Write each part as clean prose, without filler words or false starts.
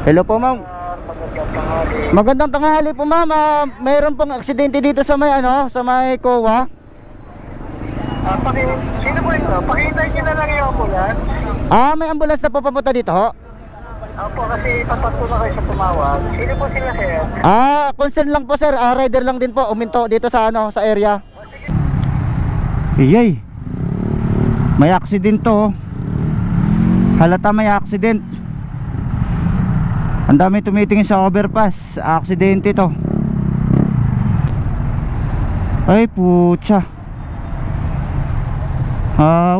Hello po ma'am. Magandang tanghali po ma'am. Mayroon pong aksidente dito sa may sa may COA. Sino po ito? Pakihintay nyo na lang yung ambulance. May ambulance na po papunta dito ho? Opo, kasi tapat po na kayo sa tumawag. Sino po sila, sir? Concern lang po sir. Rider lang din po. Uminto dito sa sa area. Iyay. May accident to. Halata may accident. Ang dami tumitingin sa overpass. Aksidente to. Ay putya.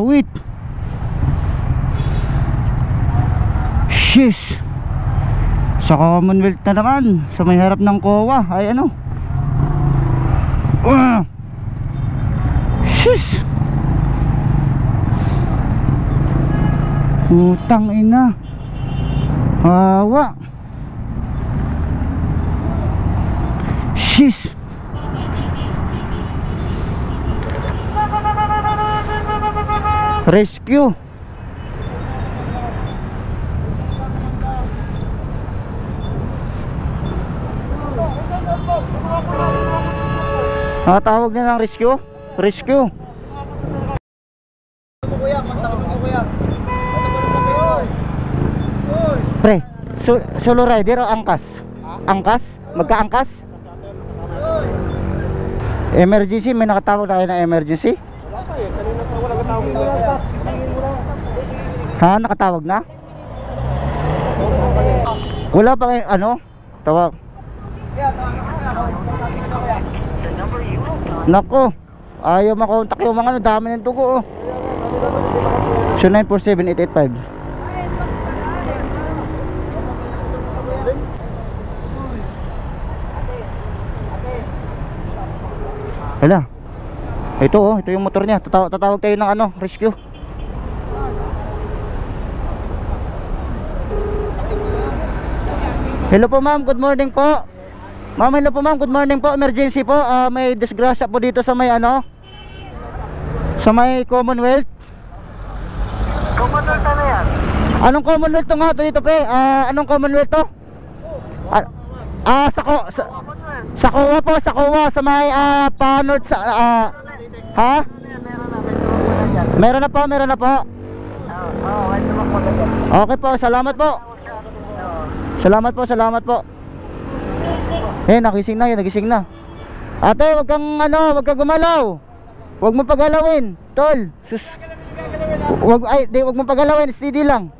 Wait. Shish. Sa Commonwealth na naman. Sa may harap ng COA. Ay Shish. Utang ina. Hawa. Shish. Rescue. Tawag na ng rescue. Rescue. Pre, solo rider o angkas? Angkas? Magka-angkas? Emergency, may nakatawag na kayo ng emergency? Nakatawag na? Wala pa kayo, tawag. Nako, ayaw makontak yung mga dami ng tugo. So 947-885. Hala. Ito ito yung motor niya. Tatawag tayo ng rescue. Hello po ma'am, good morning po. Ma'am, hello po ma'am, good morning po. Emergency po. May disgrasya po dito sa may sa may Commonwealth. Commonwealth na yan? Anong Commonwealth to nga dito pe? Anong Commonwealth to? Sa COA po, sa COA, sa may Panord sa ha? Meron na po. Okay po, salamat po. Salamat po. Nagising na. Ate, wag kang gumalaw. Wag mo pagalawin, tol. Wag mo pagalawin, steady lang.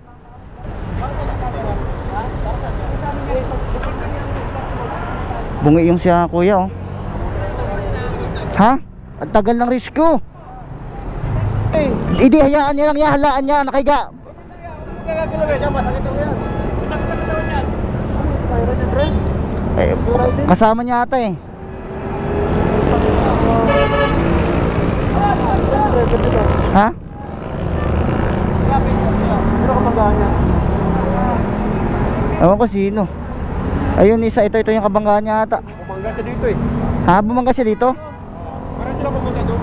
Bungi yung siya kuya Ha? Ang tagal ng rescue. Hindi, hayaan niya lang yan. Halaan niya, nakahiga. Kasama niya ata Ha? Ewan ko sino. Ayun isa, ito yung kabanggaan niya ata. Bumangga siya dito Bumangga siya dito? Parang sila bumangga doon.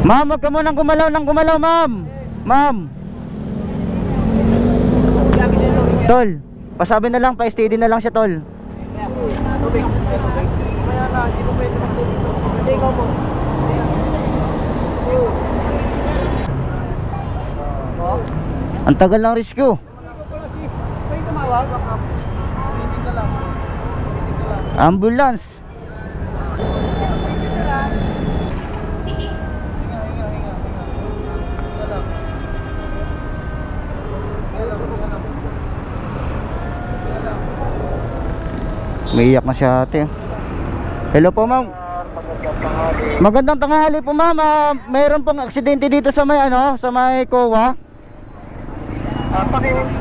Ma'am, wag ka munang gumalaw ma'am. Tol, pasabi na lang, pa-steady na lang siya tol. Ang tagal ng rescue. Ambulance. Umiiyak na siya ate. Hello po ma'am. Magandang tanghali po ma'am. Mayroon pong aksidente dito sa may sa may COA.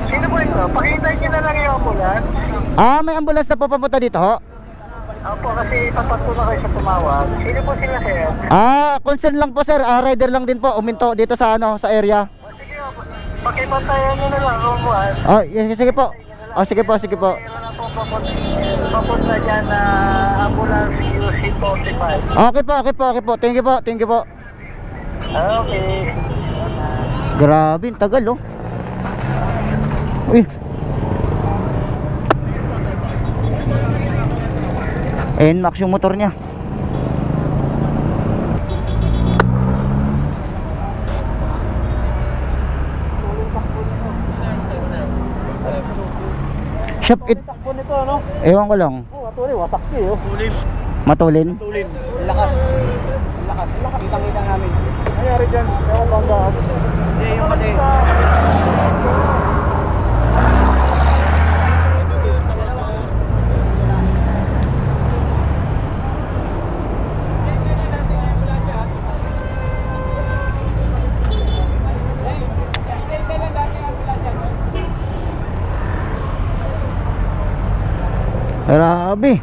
Sino po ito? Pakihintay nyo na lang yung ambulance. May ambulance na po papunta dito ho? Opo, kasi tapat po na kayo sa tumawag. Sino po sila, sir? Concern lang po sir. Rider lang din po. Uminto dito sa sa area. Sige, pakipantayan nyo na lang ambulance. Sige po. Sige po. Papunta dyan na ambulance UC45. Okay po. Thank you po. Okay. Grabe, ang tagal oh. Uy. NMAX yung motor niya. Shop it. Takbo nito, ano? Ewan ko lang. Oo, ito rin, wasak eh, oh. Matulin. Tulin. Lakas. Lakas. Lakas. Kitang-kita namin. Nangyari dyan. Ewan bang daan. Hindi, yung kasi. Grabe.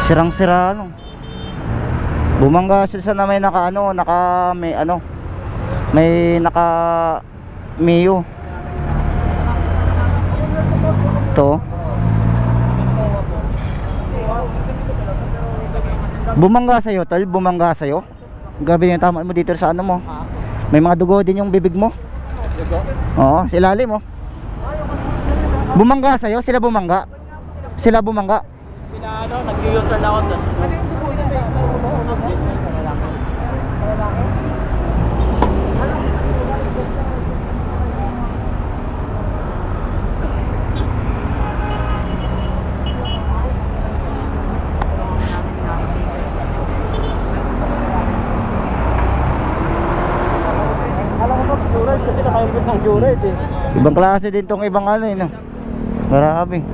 Sirang-sira ano. Bumangga siya na may naka ano, may ano. May naka Mio. To. Bumangga sa'yo, tol? Bumangga sa'yo? Grabe yung tama mo dito sa ano mo. May mga dugo din yung bibig mo. Oo, sa ilalim mo. Bumangga sa'yo? Sila bumangga? Sila bumangga? Pinaano, nag-u-turn ako. Kasi nakailbit ng Juride eh. Ibang klase din tong ibang ano eh, no? Grabe.